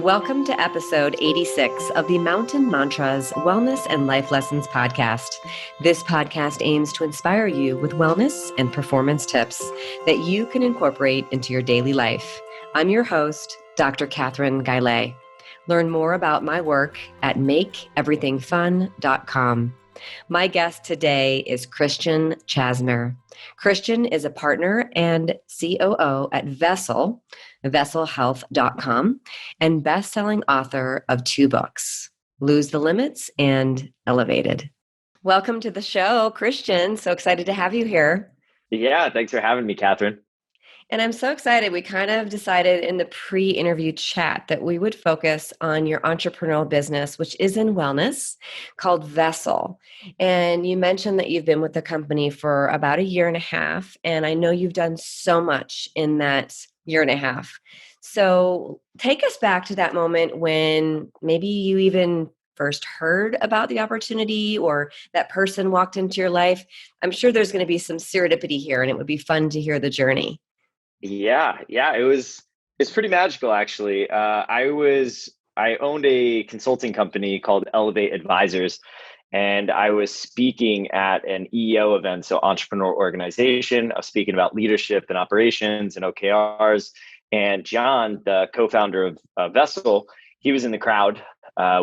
Welcome to episode 86 of the Mountain Mantras Wellness and Life Lessons podcast. This podcast aims to inspire you with wellness and performance tips that you can incorporate into your daily life. I'm your host, Dr. Catherine Gaillet. Learn more about my work at makeeverythingfun.com. My guest today is Christian Chasmer. Christian is a partner and COO at vesselhealth.com, and best-selling author of 2 books, Lose the Limits and Elevated. Welcome to the show, Christian. So excited to have you here. Yeah, thanks for having me, Catherine. And I'm so excited. We kind of decided in the pre-interview chat that we would focus on your entrepreneurial business, which is in wellness, called Vessel. And you mentioned that you've been with the company for about 1.5 years, and I know you've done so much in that 1.5 years. So take us back to that moment when maybe you even first heard about the opportunity or that person walked into your life. I'm sure there's going to be some serendipity here, and it would be fun to hear the journey. Yeah, it's pretty magical, actually. I owned a consulting company called Elevate Advisors, and I was speaking at an EO event, so entrepreneur organization. I was speaking about leadership and operations and OKRs. And John, the co-founder of Vessel, he was in the crowd.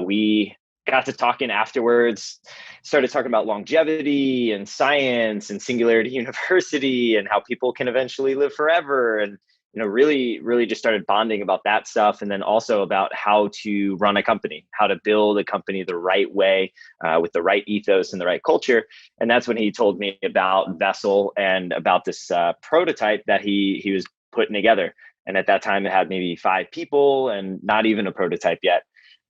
We got to talking afterwards, started talking about longevity and science and Singularity University and how people can eventually live forever. And, really just started bonding about that stuff. And then also about how to run a company, how to build a company the right way, with the right ethos and the right culture. And that's when he told me about Vessel and about this prototype that he was putting together. And at that time, it had maybe 5 people and not even a prototype yet.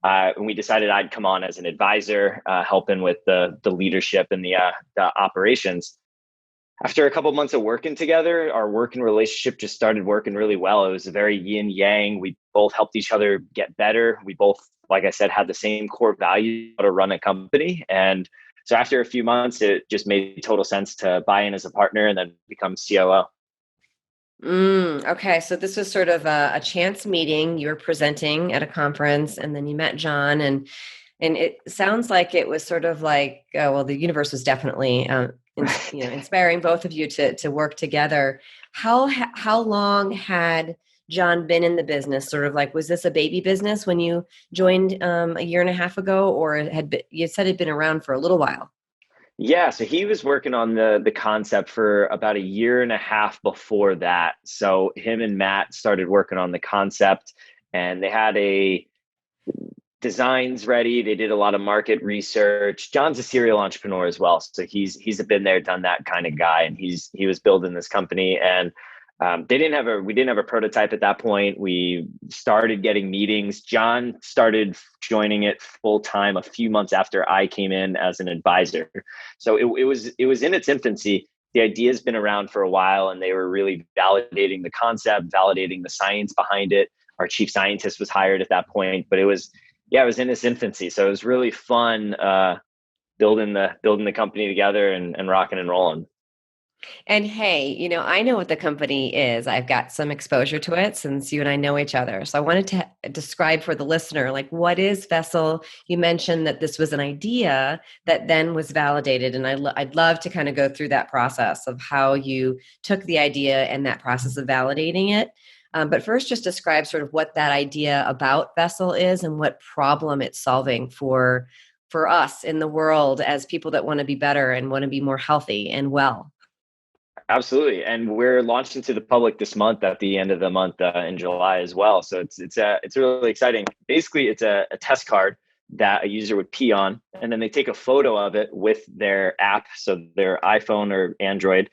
And we decided I'd come on as an advisor, helping with the leadership and the operations. After a couple of months of working together, our working relationship just started working really well. It was a very yin yang. We both helped each other get better. We both, like I said, had the same core value to run a company. And so after a few months, it just made total sense to buy in as a partner and then become COO. Okay, so this was sort of a chance meeting. You were presenting at a conference, and then you met John, and it sounds like it was sort of like, well, the universe was definitely, inspiring both of you to work together. How long had John been in the business? Sort of like, was this a baby business when you joined 1.5 years ago, or you said it'd been around for a little while? Yeah, so he was working on the concept for about 1.5 years before that. So him and Matt started working on the concept, and they had designs ready. They did a lot of market research. John's a serial entrepreneur as well, so he's a been there, done that kind of guy, and he was building this company. And we didn't have a prototype at that point. We started getting meetings. John started joining it full time a few months after I came in as an advisor. So it was in its infancy. The idea's been around for a while, and they were really validating the concept, validating the science behind it. Our chief scientist was hired at that point, but it was in its infancy. So it was really fun building the company together and rocking and rolling. And hey, I know what the company is. I've got some exposure to it since you and I know each other. So I wanted to describe for the listener, like, what is Vessel? You mentioned that this was an idea that then was validated. And I'd love to kind of go through that process of how you took the idea and that process of validating it. But first, just describe sort of what that idea about Vessel is and what problem it's solving for us in the world as people that want to be better and want to be more healthy and well. Absolutely. And we're launched into the public this month at the end of the month in July as well. So it's really exciting. Basically, it's a test card that a user would pee on, and then they take a photo of it with their app, so their iPhone or Android,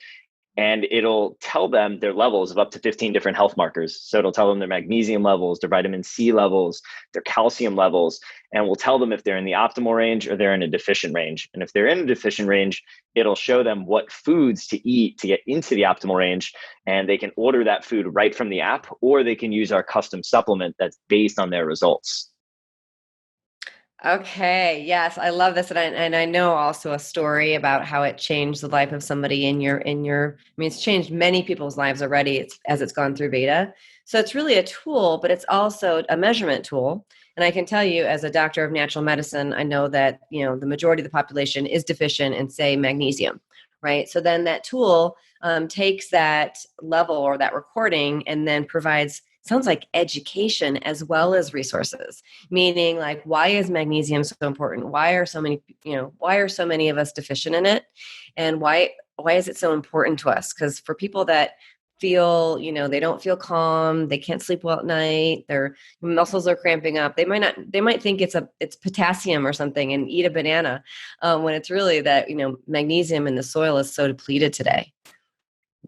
and it'll tell them their levels of up to 15 different health markers. So it'll tell them their magnesium levels, their vitamin C levels, their calcium levels, and will tell them if they're in the optimal range or they're in a deficient range. And if they're in a deficient range, it'll show them what foods to eat to get into the optimal range. And they can order that food right from the app, or they can use our custom supplement that's based on their results. Okay. Yes, I love this, and I know also a story about how it changed the life of somebody in your. I mean, it's changed many people's lives already. As it's gone through beta. So it's really a tool, but it's also a measurement tool. And I can tell you, as a doctor of natural medicine, I know that the majority of the population is deficient in, say, magnesium, right? So then that tool takes that level or that recording and then provides, sounds like, education as well as resources, meaning like, why is magnesium so important? Why are so many of us deficient in it? And why is it so important to us? Because for people that feel, they don't feel calm, they can't sleep well at night, their muscles are cramping up, they might think it's potassium or something and eat a banana, when it's really that, magnesium in the soil is so depleted today.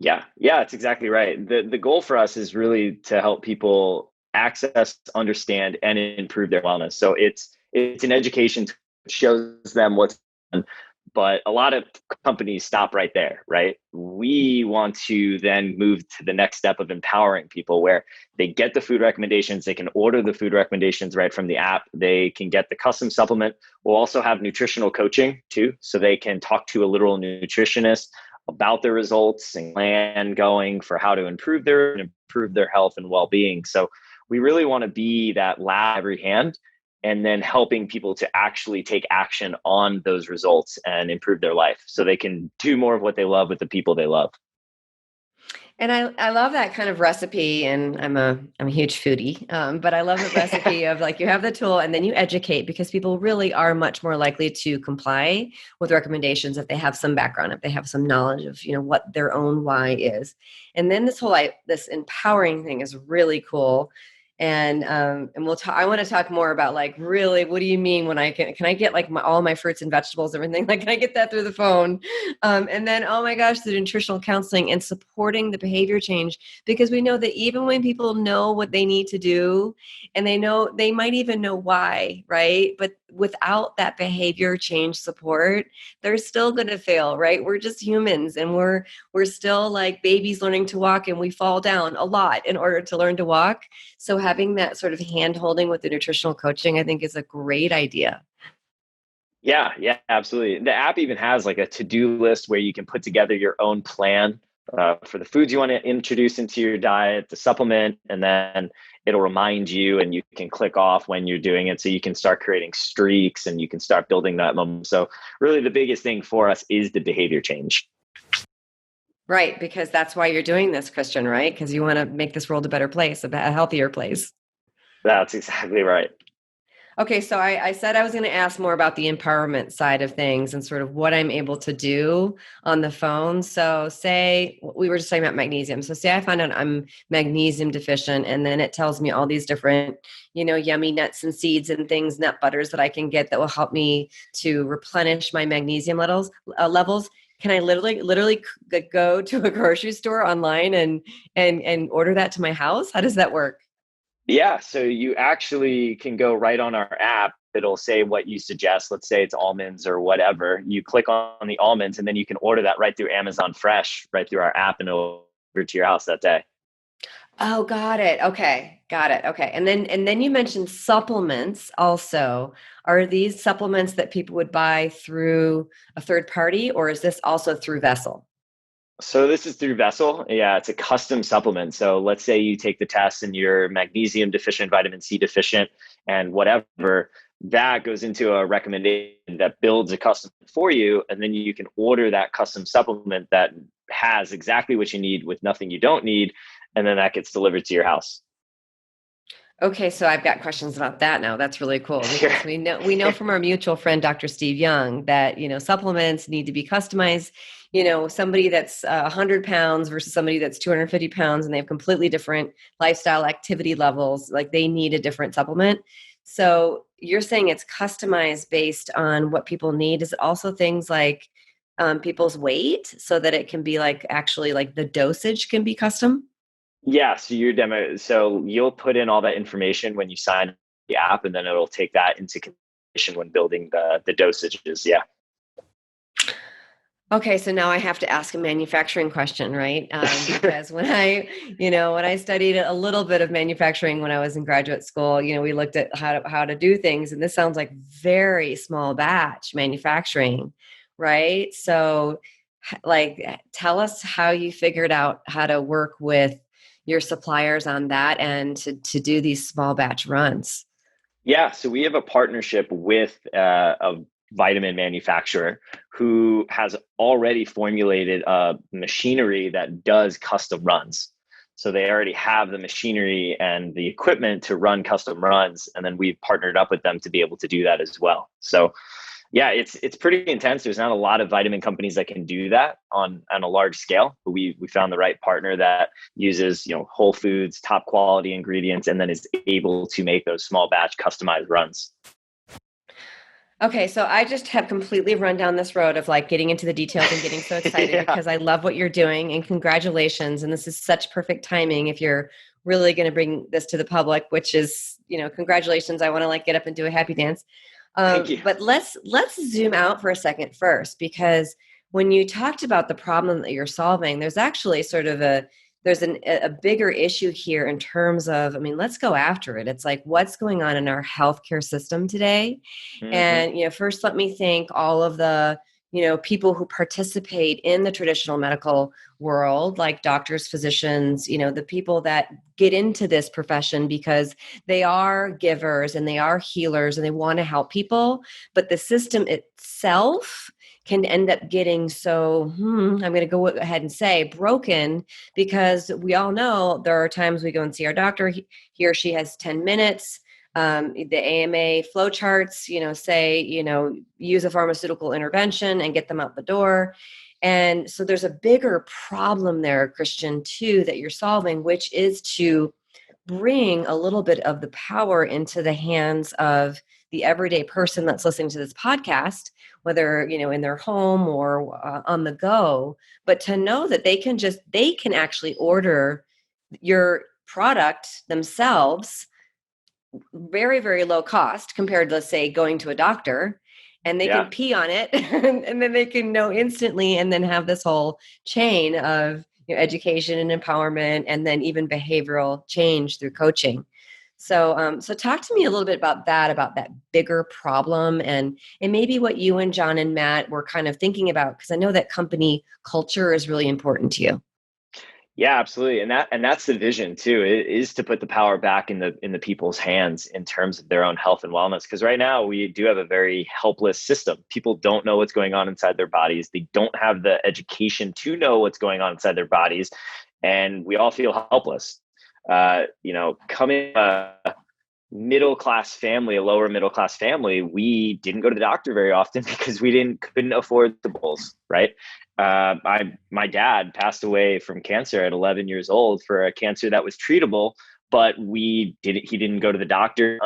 Yeah, yeah, it's exactly right. The goal for us is really to help people access, understand, and improve their wellness. So it's an education tool. It shows them what's done, but a lot of companies stop right there, right? We want to then move to the next step of empowering people where they get the food recommendations, they can order the food recommendations right from the app, they can get the custom supplement. We'll also have nutritional coaching too, so they can talk to a literal nutritionist about their results and plan going for how to improve their health and well-being. So we really want to be that lab every hand, and then helping people to actually take action on those results and improve their life so they can do more of what they love with the people they love. And I love that kind of recipe, and I'm a huge foodie, but I love the recipe of, like, you have the tool and then you educate, because people really are much more likely to comply with recommendations if they have some background, if they have some knowledge of what their own why is. And then this empowering thing is really cool. And we'll talk. I want to talk more about, like, really, what do you mean when can I get, like, all my fruits and vegetables, everything? Like, can I get that through the phone? And then, oh my gosh, the nutritional counseling and supporting the behavior change, because we know that even when people know what they need to do, and they might even know why, right? But without that behavior change support, they're still going to fail, right? We're just humans, and we're still like babies learning to walk, and we fall down a lot in order to learn to walk. So having that sort of hand holding with the nutritional coaching, I think, is a great idea. Yeah, yeah, absolutely. The app even has like a to-do list where you can put together your own plan for the foods you want to introduce into your diet, the supplement, and then it'll remind you, and you can click off when you're doing it. So you can start creating streaks and you can start building that momentum. So really the biggest thing for us is the behavior change. Right, because that's why you're doing this, Christian, right? Because you want to make this world a better place, a healthier place. That's exactly right. Okay, so I said I was going to ask more about the empowerment side of things and sort of what I'm able to do on the phone. So, say we were just talking about magnesium. So, say I find out I'm magnesium deficient, and then it tells me all these different, yummy nuts and seeds and things, nut butters that I can get that will help me to replenish my magnesium levels. Can I literally go to a grocery store online and order that to my house? How does that work? Yeah, so you actually can go right on our app. It'll say what you suggest. Let's say it's almonds or whatever. You click on the almonds, and then you can order that right through Amazon Fresh, right through our app, and it'll deliver to your house that day. Oh, got it. Okay. Got it. Okay. And then you mentioned supplements also. Are these supplements that people would buy through a third party, or is this also through Vessel? So this is through Vessel. Yeah, it's a custom supplement. So let's say you take the test and you're magnesium deficient, vitamin C deficient, and whatever, that goes into a recommendation that builds a custom for you. And then you can order that custom supplement that has exactly what you need with nothing you don't need. And then that gets delivered to your house. Okay, so I've got questions about that now. That's really cool, Sure. because we know from our mutual friend Dr. Steve Young that supplements need to be customized. Somebody that's 100 pounds versus somebody that's 250 pounds, and they have completely different lifestyle activity levels. Like, they need a different supplement. So you're saying it's customized based on what people need. Is it also things like people's weight, so that it can be, like, actually, like, the dosage can be custom? Yeah, so your demo, so you'll put in all that information when you sign the app, and then it'll take that into consideration when building the dosages. Yeah. Okay, so now I have to ask a manufacturing question, right? Because when I studied a little bit of manufacturing when I was in graduate school, we looked at how to do things, and this sounds like very small batch manufacturing, right? So, tell us how you figured out how to work with your suppliers on that and to do these small batch runs. Yeah, so we have a partnership with a vitamin manufacturer who has already formulated a machinery that does custom runs. So they already have the machinery and the equipment to run custom runs, and then we've partnered up with them to be able to do that as well. So yeah, it's pretty intense. There's not a lot of vitamin companies that can do that on a large scale, but we found the right partner that uses, whole foods, top quality ingredients, and then is able to make those small batch customized runs. Okay, so I just have completely run down this road of like getting into the details and getting so excited Yeah, because I love what you're doing and congratulations. And this is such perfect timing if you're really going to bring this to the public, which is, congratulations. I want to like get up and do a happy dance. thank you. But let's zoom out for a second first, because when you talked about the problem that you're solving, there's actually sort of a bigger issue here in terms of, I mean, let's go after it. It's like what's going on in our healthcare system today. Hmm. And first let me thank all of the people who participate in the traditional medical world, like doctors, physicians, the people that get into this profession because they are givers and they are healers and they want to help people. But the system itself can end up getting so, I'm going to go ahead and say broken, because we all know there are times we go and see our doctor. He or she has 10 minutes. The AMA flow charts, say, use a pharmaceutical intervention and get them out the door. And so there's a bigger problem there, Christian, too, that you're solving, which is to bring a little bit of the power into the hands of the everyday person that's listening to this podcast, whether in their home or on the go, but to know that they can actually order your product themselves very, very low cost compared to, let's say, going to a doctor, and they can Yeah. pee on it and then they can know instantly, and then have this whole chain of education and empowerment and then even behavioral change through coaching. So talk to me a little bit about that bigger problem, and maybe what you and John and Matt were kind of thinking about, because I know that company culture is really important to you. Yeah, absolutely. And that's the vision too. It is to put the power back in the people's hands in terms of their own health and wellness. Because right now we do have a very helpless system. People don't know what's going on inside their bodies. They don't have the education to know what's going on inside their bodies. And we all feel helpless. Coming middle class family, a lower middle class family, we didn't go to the doctor very often because we couldn't afford the bills, right? My dad passed away from cancer at 11 years old for a cancer that was treatable, but he didn't go to the doctor,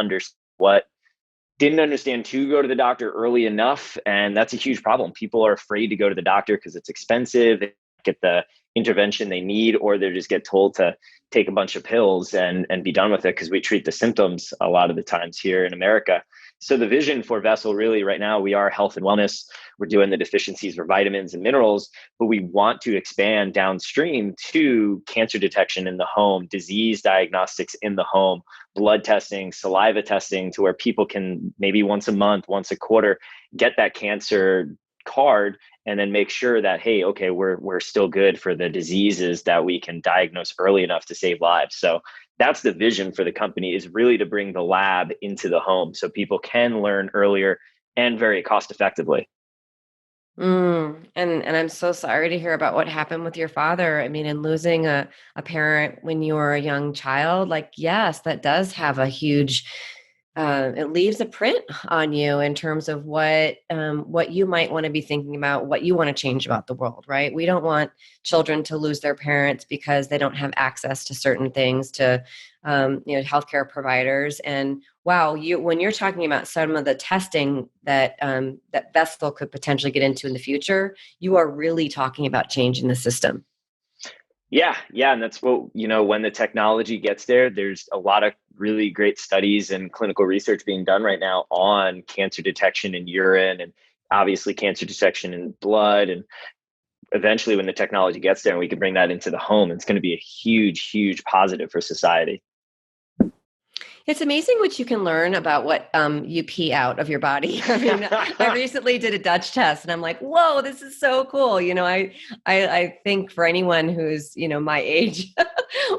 didn't understand to go to the doctor early enough. And that's a huge problem. People are afraid to go to the doctor because it's expensive, they get the intervention they need, or they just get told to take a bunch of pills and be done with it, because we treat the symptoms a lot of the times here in America. So the vision for Vessel really right now, we are health and wellness. We're doing the deficiencies for vitamins and minerals, but we want to expand downstream to cancer detection in the home, disease diagnostics in the home, blood testing, saliva testing, to where people can maybe once a month, once a quarter, get that cancer card and then make sure that, hey, okay, we're still good for the diseases that we can diagnose early enough to save lives. So that's the vision for the company, is really to bring the lab into the home so people can learn earlier and very cost effectively. And I'm so sorry to hear about what happened with your father. I mean, and losing a parent when you were a young child, like, yes, that does have a huge, it leaves a print on you in terms of what you might want to be thinking about, what you want to change about the world, right? We don't want children to lose their parents because they don't have access to certain things, to healthcare providers. And wow, when you're talking about some of the testing that Bethel could potentially get into in the future, you are really talking about changing the system. Yeah, and that's what, when the technology gets there, there's a lot of really great studies and clinical research being done right now on cancer detection in urine, and obviously cancer detection in blood, and eventually when the technology gets there and we can bring that into the home, it's going to be a huge, huge positive for society. It's amazing what you can learn about what you pee out of your body. I mean, I recently did a Dutch test, and I'm like, "Whoa, this is so cool!" I think for anyone who's my age,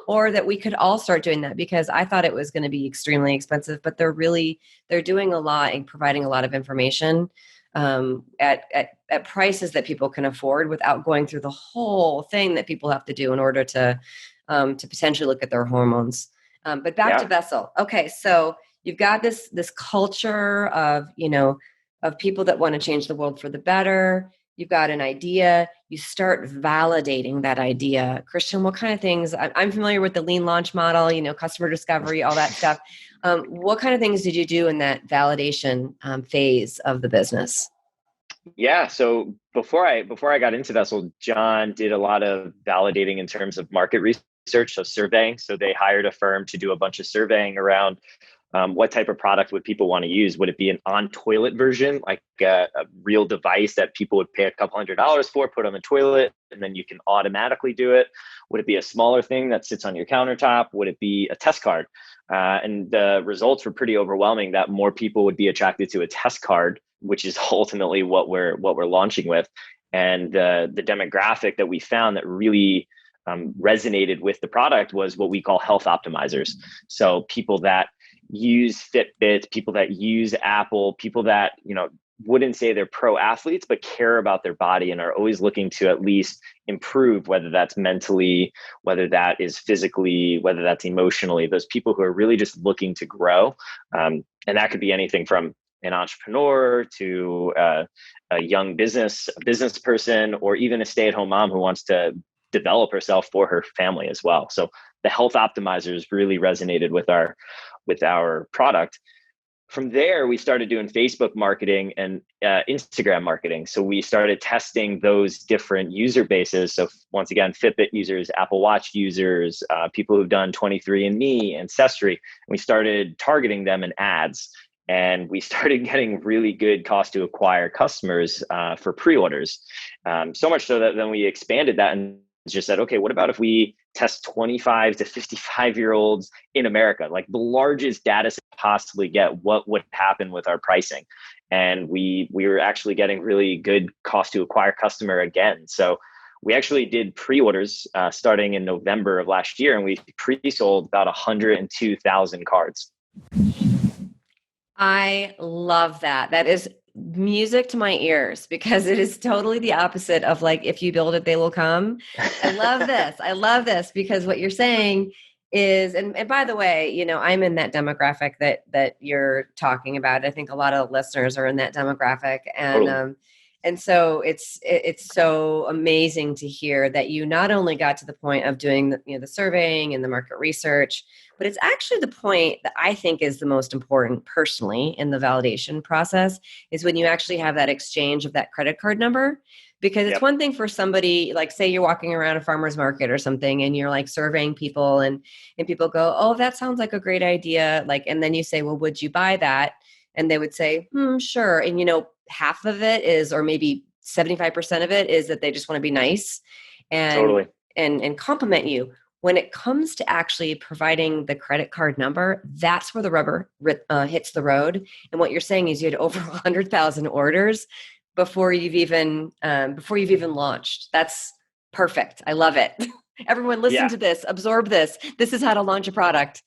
or that we could all start doing that, because I thought it was going to be extremely expensive, but they're doing a lot and providing a lot of information at prices that people can afford without going through the whole thing that people have to do in order to potentially look at their hormones. But back to Yeah. Vessel. Okay, so you've got this culture of people that want to change the world for the better. You've got an idea. You start validating that idea. Christian, what kind of things? I'm familiar with the lean launch model, customer discovery, all that stuff. What kind of things did you do in that validation phase of the business? Yeah. So before I got into Vessel, John did a lot of validating in terms of market research, so surveying. So they hired a firm to do a bunch of surveying around what type of product would people want to use? Would it be an on-toilet version, like a real device that people would pay a couple $100s for, put on the toilet, and then you can automatically do it? Would it be a smaller thing that sits on your countertop? Would it be a test card? And the results were pretty overwhelming that more people would be attracted to a test card, which is ultimately what we're launching with. And the demographic that we found that really resonated with the product was what we call health optimizers. So people that use Fitbit, people that use Apple, people that, wouldn't say they're pro athletes, but care about their body and are always looking to at least improve, whether that's mentally, whether that is physically, whether that's emotionally, those people who are really just looking to grow. And that could be anything from an entrepreneur to a young business person, or even a stay-at-home mom who wants to develop herself for her family as well. So the health optimizers really resonated with our product. From there, we started doing Facebook marketing and Instagram marketing. So we started testing those different user bases. So once again, Fitbit users, Apple Watch users, people who've done 23andMe, Ancestry. We started targeting them in ads. And we started getting really good cost to acquire customers for pre-orders. So much so that then we expanded that and just said, okay, what about if we test 25 to 55-year-olds in America, like the largest data set possibly get, what would happen with our pricing? And we were actually getting really good cost to acquire customer again. So we actually did pre-orders starting in November of last year, and we pre-sold about 102,000 cards. I love that. That is music to my ears, because it is totally the opposite of like, if you build it, they will come. I love this. I love this, because what you're saying is, and by the way, I'm in that demographic that you're talking about. I think a lot of listeners are in that demographic. Totally. And so it's so amazing to hear that you not only got to the point of doing the surveying and the market research, but it's actually the point that I think is the most important personally in the validation process, is when you actually have that exchange of that credit card number. Because it's Yep. one thing for somebody, like say you're walking around a farmer's market or something and you're like surveying people, and people go, oh, that sounds like a great idea. Like, and then you say, well, would you buy that? And they would say, sure. And half of it is, or maybe 75% of it is that they just want to be nice and Totally. and compliment you. When it comes to actually providing the credit card number, that's where the rubber hits the road. And what you're saying is you had over 100,000 orders before you've even launched. That's perfect. I love it. Everyone, listen Yeah. to this. Absorb this. This is how to launch a product.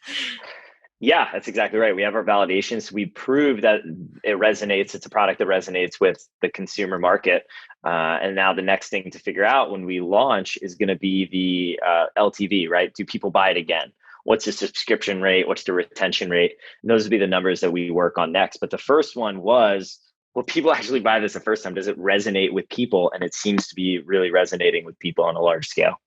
Yeah, that's exactly right. We have our validations. We prove that it resonates. It's a product that resonates with the consumer market. And now the next thing to figure out when we launch is going to be the LTV, right? Do people buy it again? What's the subscription rate? What's the retention rate? And those would be the numbers that we work on next. But the first one was, will people actually buy this the first time? Does it resonate with people? And it seems to be really resonating with people on a large scale.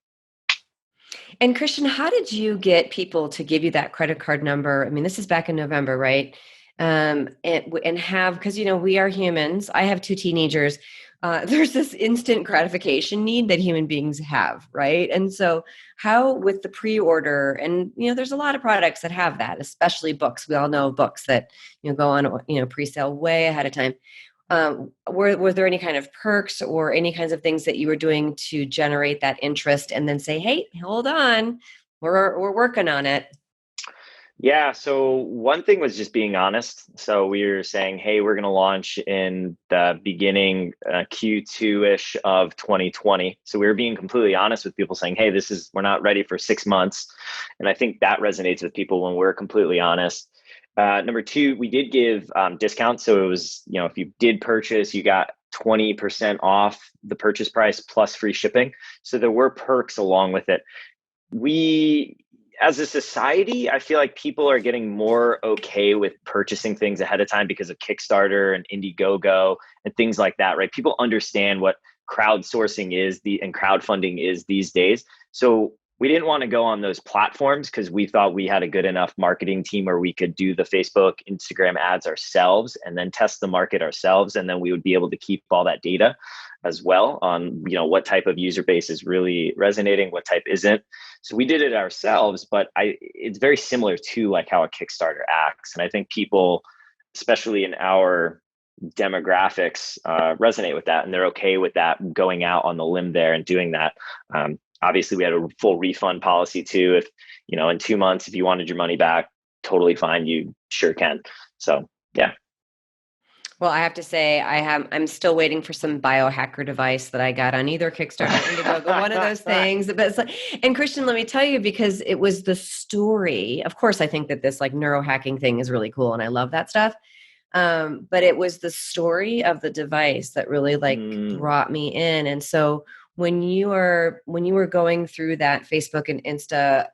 And Christian, how did you get people to give you that credit card number? I mean, this is back in November, right? And have, because we are humans. I have two teenagers. There's this instant gratification need that human beings have, right? And so, how with the pre-order, and there's a lot of products that have that, especially books. We all know books that go on pre-sale way ahead of time. were there any kind of perks or any kinds of things that you were doing to generate that interest and then say, hey, hold on, we're working on it? Yeah. So one thing was just being honest. So we were saying, hey, we're going to launch in the beginning Q2-ish of 2020. So we were being completely honest with people saying, hey, we're not ready for 6 months. And I think that resonates with people when we're completely honest. Number two, we did give discounts. So it was, if you did purchase, you got 20% off the purchase price plus free shipping. So there were perks along with it. We, as a society, I feel like people are getting more okay with purchasing things ahead of time because of Kickstarter and Indiegogo and things like that, right? People understand what crowdsourcing is and crowdfunding is these days. So we didn't want to go on those platforms because we thought we had a good enough marketing team where we could do the Facebook, Instagram ads ourselves and then test the market ourselves. And then we would be able to keep all that data as well on, what type of user base is really resonating, what type isn't. So we did it ourselves, but it's very similar to like how a Kickstarter acts. And I think people, especially in our demographics, resonate with that, and they're okay with that, going out on the limb there and doing that. Obviously, we had a full refund policy too. If, in 2 months, if you wanted your money back, totally fine. You sure can. So, yeah. Well, I have to say, I'm still waiting for some biohacker device that I got on either Kickstarter or Indiegogo, one of those things. But it's like, and Christian, let me tell you, because it was the story. Of course, I think that this like neurohacking thing is really cool, and I love that stuff. But it was the story of the device that really like brought me in. And so when you were going through that Facebook and Insta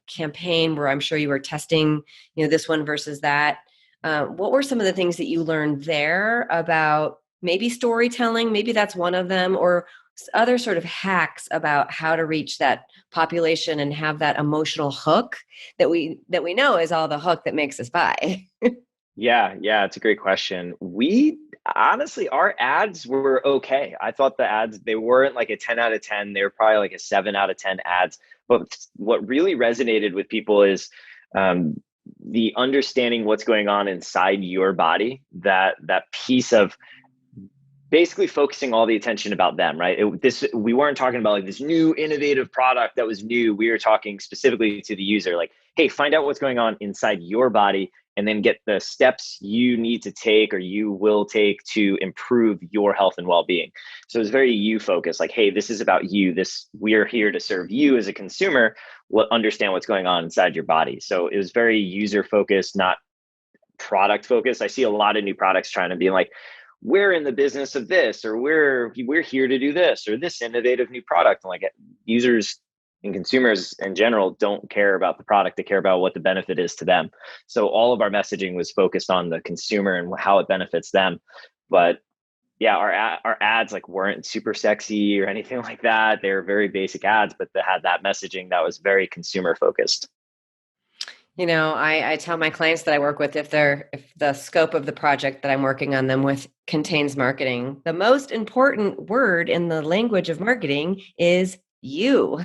campaign, where I'm sure you were testing, this one versus that. What were some of the things that you learned there about maybe storytelling? Maybe that's one of them, or other sort of hacks about how to reach that population and have that emotional hook that we know is all the hook that makes us buy. Yeah, it's a great question. We honestly, our ads were okay. I thought the ads, they weren't like a 10 out of 10. They were probably like a 7 out of 10 ads. But what really resonated with people is the understanding what's going on inside your body, that piece of basically focusing all the attention about them, right? We weren't talking about like this new innovative product that was new. We were talking specifically to the user, like, hey, find out what's going on inside your body and then get the steps you need to take or you will take to improve your health and well-being. So it's very you focused, like, hey, this is about you. We're here to serve you as a consumer, understand what's going on inside your body. So it was very user focused, not product focused. I see a lot of new products trying to be like, we're in the business of this, or we're here to do this, or this innovative new product. And like, users and consumers in general don't care about the product. They care about what the benefit is to them. So all of our messaging was focused on the consumer and how it benefits them. But yeah, our ads like weren't super sexy or anything like that. They were very basic ads, but they had that messaging that was very consumer focused. I tell my clients that I work with, if the scope of the project that I'm working on them with contains marketing, the most important word in the language of marketing is you.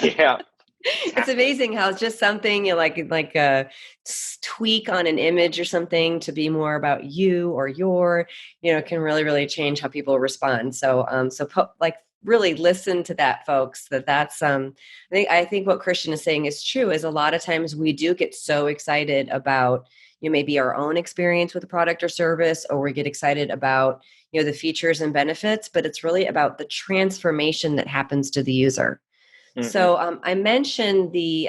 Yeah. It's amazing how it's just something like a tweak on an image or something to be more about you or can really, really change how people respond. So, really listen to that, folks. That's I think what Christian is saying is true. Is a lot of times we do get so excited about maybe our own experience with a product or service, or we get excited about the features and benefits, but it's really about the transformation that happens to the user. Mm-hmm. So I mentioned the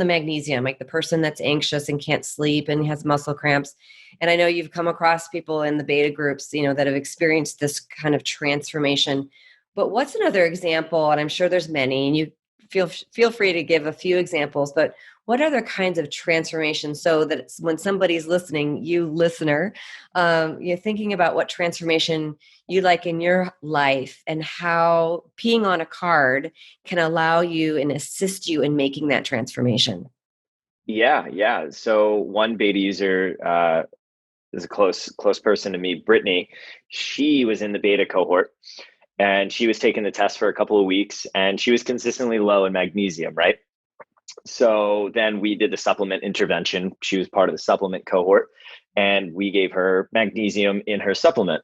magnesium, like the person that's anxious and can't sleep and has muscle cramps. And I know you've come across people in the beta groups, that have experienced this kind of transformation. But what's another example? And I'm sure there's many, and you feel free to give a few examples, but what other kinds of transformations, so that when somebody's listening, you listener, you're thinking about what transformation you like in your life and how peeing on a card can allow you and assist you in making that transformation. Yeah. So one beta user is a close person to me, Brittany. She was in the beta cohort and she was taking the test for a couple of weeks and she was consistently low in magnesium, right? So then we did the supplement intervention. She was part of the supplement cohort and we gave her magnesium in her supplement.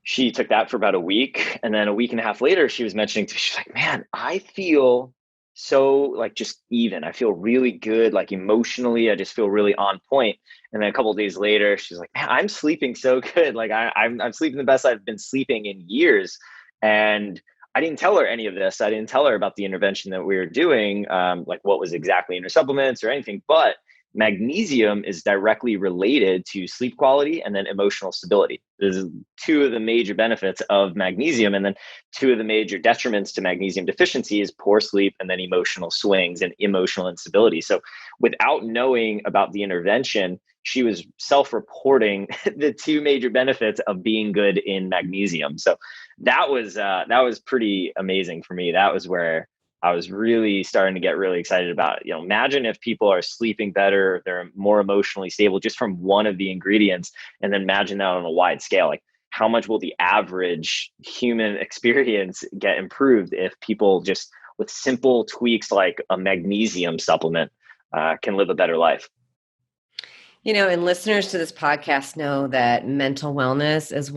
she took that for about a week. And then a week and a half later, she was mentioning to me, she's like, man, I feel so like just even. I feel really good, like emotionally, I just feel really on point. And then a couple of days later, she's like, man, I'm sleeping so good. Like I'm sleeping the best I've been sleeping in years. And I didn't tell her any of this. I didn't tell her about the intervention that we were doing, like what was exactly in her supplements or anything. But magnesium is directly related to sleep quality and then emotional stability. There's two of the major benefits of magnesium. And then two of the major detriments to magnesium deficiency is poor sleep and then emotional swings and emotional instability. So without knowing about the intervention, she was self-reporting the two major benefits of being good in magnesium. So that was pretty amazing for me. That was where I was really starting to get really excited about it. You know, imagine if people are sleeping better, they're more emotionally stable just from one of the ingredients, and then imagine that on a wide scale. Like, how much will the average human experience get improved if people just with simple tweaks like a magnesium supplement can live a better life? And listeners to this podcast know that mental wellness is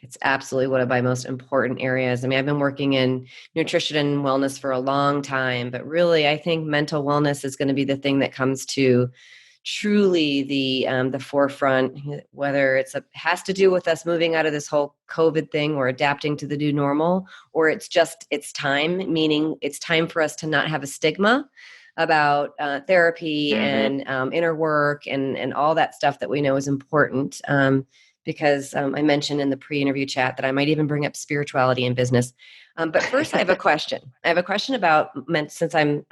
it's absolutely one of my most important areas. I mean, I've been working in nutrition and wellness for a long time, but really, I think mental wellness is going to be the thing that comes to truly the forefront, whether has to do with us moving out of this whole COVID thing or adapting to the new normal, or it's time, meaning it's time for us to not have a stigma about therapy Mm-hmm. and inner work and all that stuff that we know is important. Because I mentioned in the pre-interview chat that I might even bring up spirituality in business. But first, I have a question. I have a question about since I'm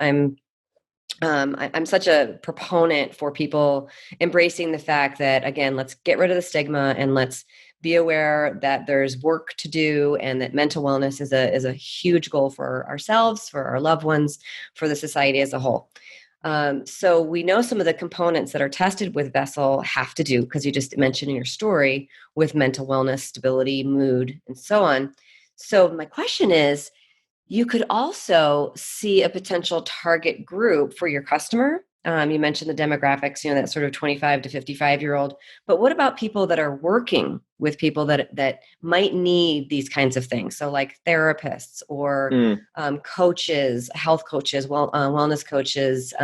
such a proponent for people embracing the fact that, again, let's get rid of the stigma and let's be aware that there's work to do and that mental wellness is a huge goal for ourselves, for our loved ones, for the society as a whole. So we know some of the components that are tested with Vessel have to do, because you just mentioned in your story, with mental wellness, stability, mood, and so on. So my question is, you could also see a potential target group for your customer. You mentioned the demographics, that sort of 25 to 55-year-old. But what about people that are working with people that might need these kinds of things? So like therapists or Mm. coaches, health coaches, wellness coaches,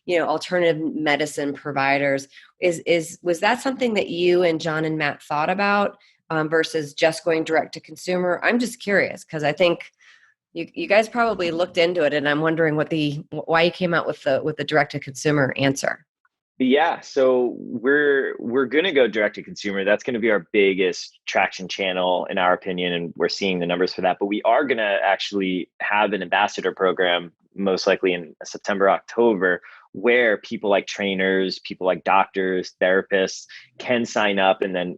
alternative medicine providers. Was that something that you and John and Matt thought about versus just going direct to consumer? I'm just curious because I think you guys probably looked into it, and I'm wondering why you came out with the direct to consumer answer. Yeah, so we're going to go direct to consumer. That's going to be our biggest traction channel in our opinion, and we're seeing the numbers for that. But we are going to actually have an ambassador program, most likely in September, October, where people like trainers, people like doctors, therapists can sign up and then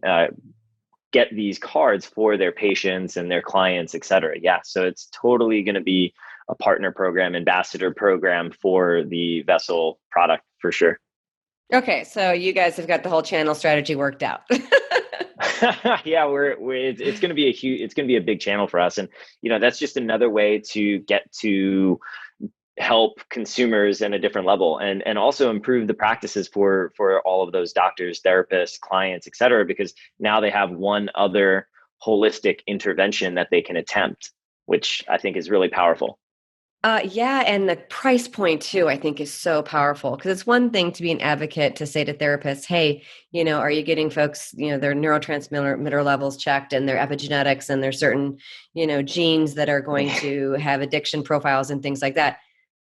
get these cards for their patients and their clients, et cetera. Yeah, so it's totally going to be a partner program, ambassador program for the Vessel product for sure. Okay, so you guys have got the whole channel strategy worked out. Yeah, it's going to be it's going to be a big channel for us, and that's just another way to get to help consumers in a different level, and also improve the practices for all of those doctors, therapists, clients, et cetera, because now they have one other holistic intervention that they can attempt, which I think is really powerful. Yeah, and the price point too, I think, is so powerful because it's one thing to be an advocate to say to therapists, "Hey, are you getting folks, their neurotransmitter levels checked and their epigenetics and their certain, genes that are going to have addiction profiles and things like that."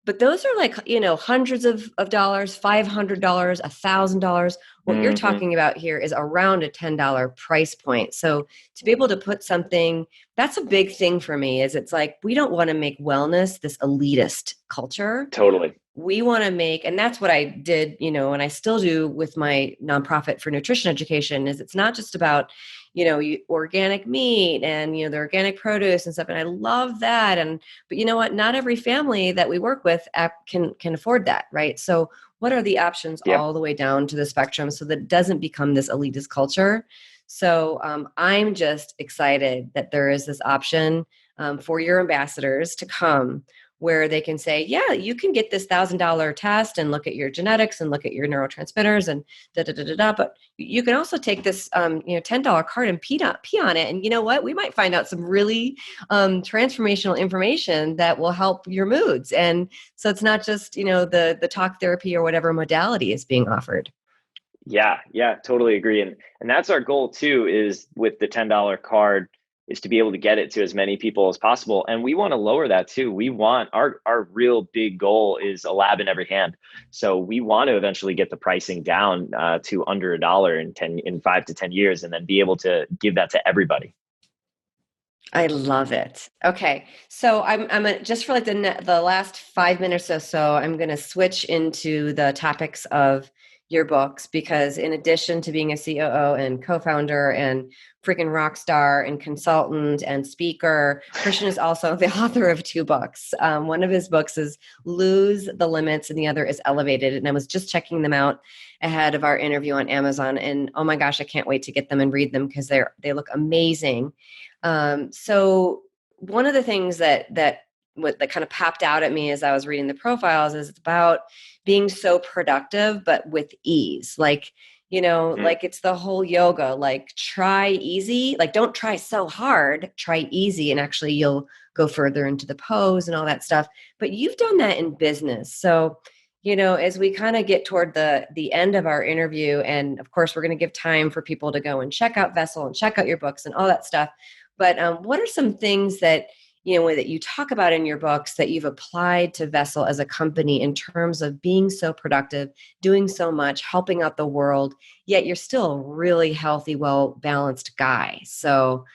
But those are like, hundreds of dollars, $500, $1,000. What you're Hmm. talking about here is around a $10 price point. So to be able to put something, that's a big thing for me, is it's like, we don't want to make wellness this elitist culture. Totally. We want to make, and that's what I did, and I still do with my nonprofit for nutrition education, is it's not just about, organic meat and, the organic produce and stuff. And I love that. But you know what? Not every family that we work with can afford that. Right. So what are the options Yep. all the way down to the spectrum so that it doesn't become this elitist culture? So I'm just excited that there is this option for your ambassadors to come where they can say, yeah, you can get this $1,000 test and look at your genetics and look at your neurotransmitters and da da da da da. But you can also take this, $10 card and pee on it. And you know what? We might find out some really transformational information that will help your moods. And so it's not just, the talk therapy or whatever modality is being offered. Yeah, totally agree. And that's our goal too, is with the $10 card, is to be able to get it to as many people as possible. And we want to lower that too. We want our real big goal is a lab in every hand. So we want to eventually get the pricing down to under $1 in 5 to 10 years, and then be able to give that to everybody. I love it. Okay, so just for like the last 5 minutes or so, I'm going to switch into the topics of your books, because in addition to being a COO and co-founder and freaking rock star and consultant and speaker, Christian is also the author of 2 books. One of his books is Lose the Limits, and the other is Elevated. And I was just checking them out ahead of our interview on Amazon, and oh my gosh, I can't wait to get them and read them because they look amazing. So one of the things that kind of popped out at me as I was reading the profiles is about being so productive, but with ease. Like, like it's the whole yoga, like try easy, like don't try so hard, try easy. And actually you'll go further into the pose and all that stuff. But you've done that in business. So, as we kind of get toward the end of our interview, and of course, we're going to give time for people to go and check out Vessel and check out your books and all that stuff. But what are some things that that you talk about in your books that you've applied to Vessel as a company in terms of being so productive, doing so much, helping out the world, yet you're still a really healthy, well-balanced guy? So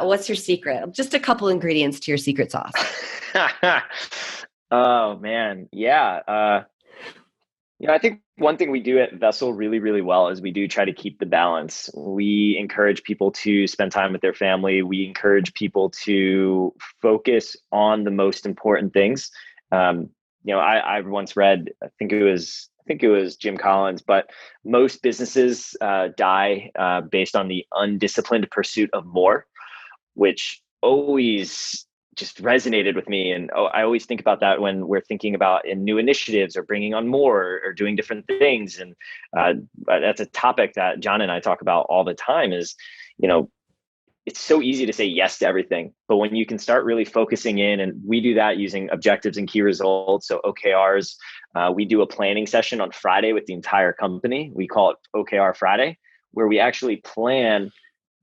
what's your secret? Just a couple ingredients to your secret sauce. Oh man. Yeah. I think one thing we do at Vessel really, really well is we do try to keep the balance. We encourage people to spend time with their family. We encourage people to focus on the most important things. I once read, I think it was Jim Collins, but most businesses die based on the undisciplined pursuit of more, which always just resonated with me. And I always think about that when we're thinking about in new initiatives or bringing on more or doing different things. And that's a topic that John and I talk about all the time is, it's so easy to say yes to everything. But when you can start really focusing in, and we do that using objectives and key results, so OKRs, we do a planning session on Friday with the entire company. We call it OKR Friday, where we actually plan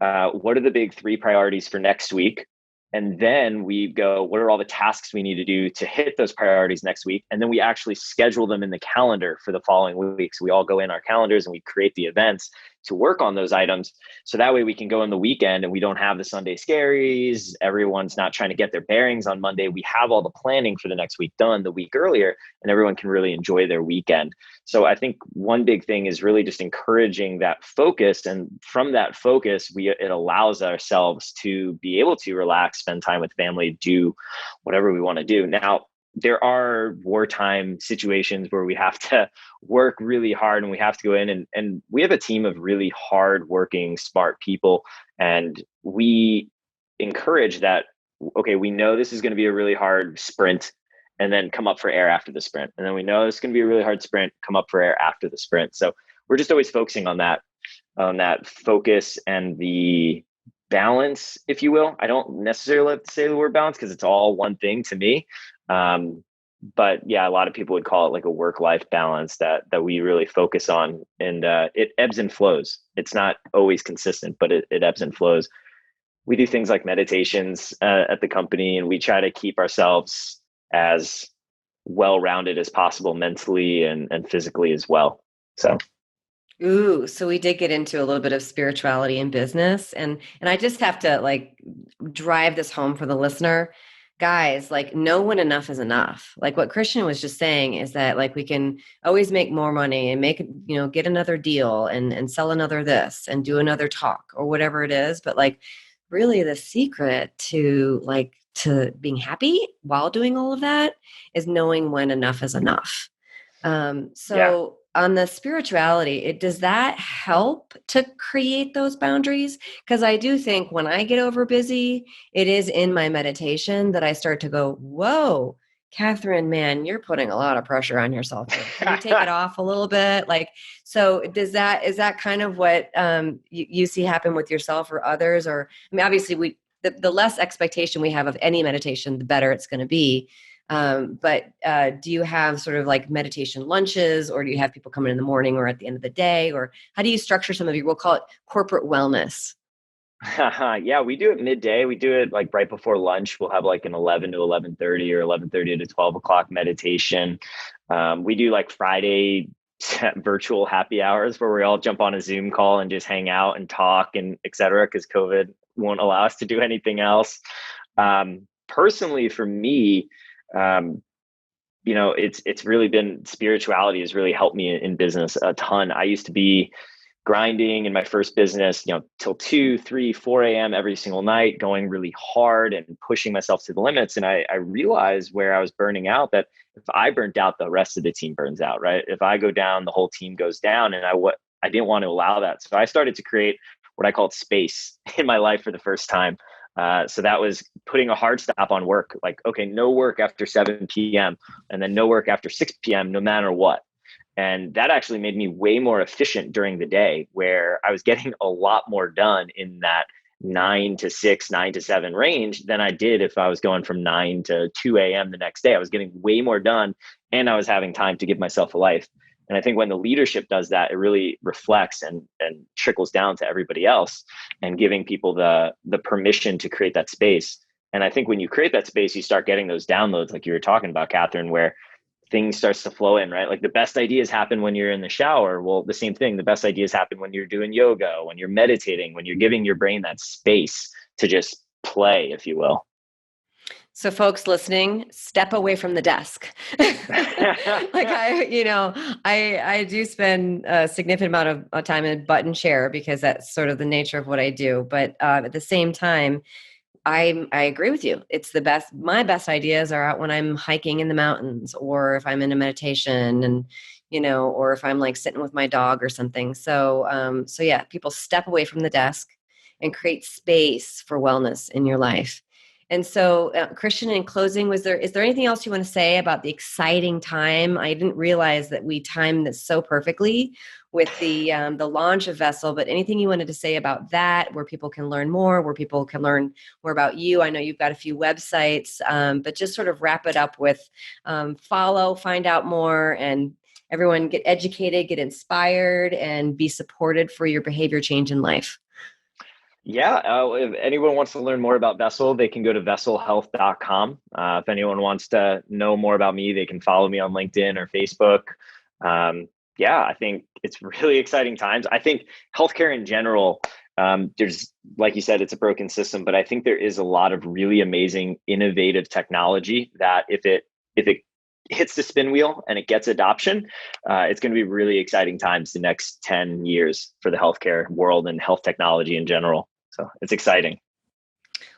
what are the big 3 priorities for next week. And then we go, what are all the tasks we need to do to hit those priorities next week? And then we actually schedule them in the calendar for the following week. So we all go in our calendars and we create the events to work on those items. So that way we can go in the weekend and we don't have the Sunday scaries. Everyone's not trying to get their bearings on Monday. We have all the planning for the next week done the week earlier, and everyone can really enjoy their weekend. So I think one big thing is really just encouraging that focus. And from that focus, it allows ourselves to be able to relax, spend time with family, do whatever we want to do. Now, there are wartime situations where we have to work really hard and we have to go in, and we have a team of really hardworking, smart people. And we encourage that, okay, we know this is going to be a really hard sprint, and then come up for air after the sprint. And then we know it's going to be a really hard sprint, come up for air after the sprint. So we're just always focusing on that focus and the balance, if you will. I don't necessarily like to say the word balance because it's all one thing to me. But yeah, a lot of people would call it like a work-life balance that we really focus on, and it ebbs and flows. It's not always consistent, but it ebbs and flows. We do things like meditations at the company, and we try to keep ourselves as well-rounded as possible mentally and physically as well. So. Ooh, so we did get into a little bit of spirituality in business, and I just have to like drive this home for the listener. Guys, like know when enough is enough. Like what Christian was just saying is that like we can always make more money and get another deal and sell another this and do another talk or whatever it is. But like really the secret to being happy while doing all of that is knowing when enough is enough. Yeah. On the spirituality, does that help to create those boundaries? Because I do think when I get over busy, it is in my meditation that I start to go, whoa, Catherine, man, you're putting a lot of pressure on yourself here. Can you take it off a little bit? Like, so is that kind of what you see happen with yourself or others? Or, I mean, obviously the less expectation we have of any meditation, the better it's going to be. But do you have sort of like meditation lunches, or do you have people come in the morning or at the end of the day, or how do you structure some of your, we'll call it corporate wellness? Yeah, we do it midday. We do it like right before lunch. We'll have like an 11 to 11:30 or 11:30 to 12 o'clock meditation. We do like Friday virtual happy hours where we all jump on a Zoom call and just hang out and talk and et cetera, because COVID won't allow us to do anything else. Personally, for me, it's really been, spirituality has really helped me in business a ton. I used to be grinding in my first business, till 2, 3, 4 a.m. every single night, going really hard and pushing myself to the limits. And I realized where I was burning out, that if I burnt out, the rest of the team burns out, right? If I go down, the whole team goes down. And I didn't want to allow that. So I started to create what I called space in my life for the first time. So that was putting a hard stop on work, like, okay, no work after 7 p.m. and then no work after 6 p.m. no matter what. And that actually made me way more efficient during the day, where I was getting a lot more done in that 9 to 6, 9 to 7 range than I did if I was going from 9 to 2 a.m. the next day. I was getting way more done, and I was having time to give myself a life. And I think when the leadership does that, it really reflects and trickles down to everybody else, and giving people the permission to create that space. And I think when you create that space, you start getting those downloads like you were talking about, Catherine, where things starts to flow in, right? Like the best ideas happen when you're in the shower. Well, the same thing, the best ideas happen when you're doing yoga, when you're meditating, when you're giving your brain that space to just play, if you will. So folks listening, step away from the desk. Like I do spend a significant amount of time in a button chair because that's sort of the nature of what I do. But at the same time, I agree with you. It's the best. My best ideas are out when I'm hiking in the mountains, or if I'm in a meditation, and or if I'm like sitting with my dog or something. So yeah, people step away from the desk and create space for wellness in your life. And so, Christian, in closing, is there anything else you want to say about the exciting time? I didn't realize that we timed this so perfectly with the launch of Vessel, but anything you wanted to say about that, where people can learn more, where people can learn more about you? I know you've got a few websites, but just sort of wrap it up with follow, find out more, and everyone get educated, get inspired, and be supported for your behavior change in life. Yeah, if anyone wants to learn more about Vessel, they can go to vesselhealth.com. If anyone wants to know more about me, they can follow me on LinkedIn or Facebook. I think it's really exciting times. I think healthcare in general, there's, like you said, it's a broken system, but I think there is a lot of really amazing, innovative technology that if it hits the spin wheel and it gets adoption, it's going to be really exciting times the next 10 years for the healthcare world and health technology in general. So it's exciting.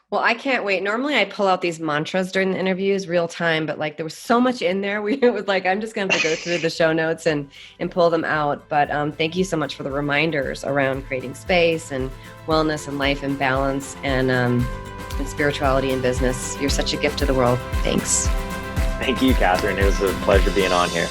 Well, I can't wait. Normally I pull out these mantras during the interviews real time, but like there was so much in there. It was like, I'm just going to have to go through the show notes and pull them out. But thank you so much for the reminders around creating space and wellness and life and balance and spirituality and business. You're such a gift to the world. Thanks. Thank you, Catherine. It was a pleasure being on here.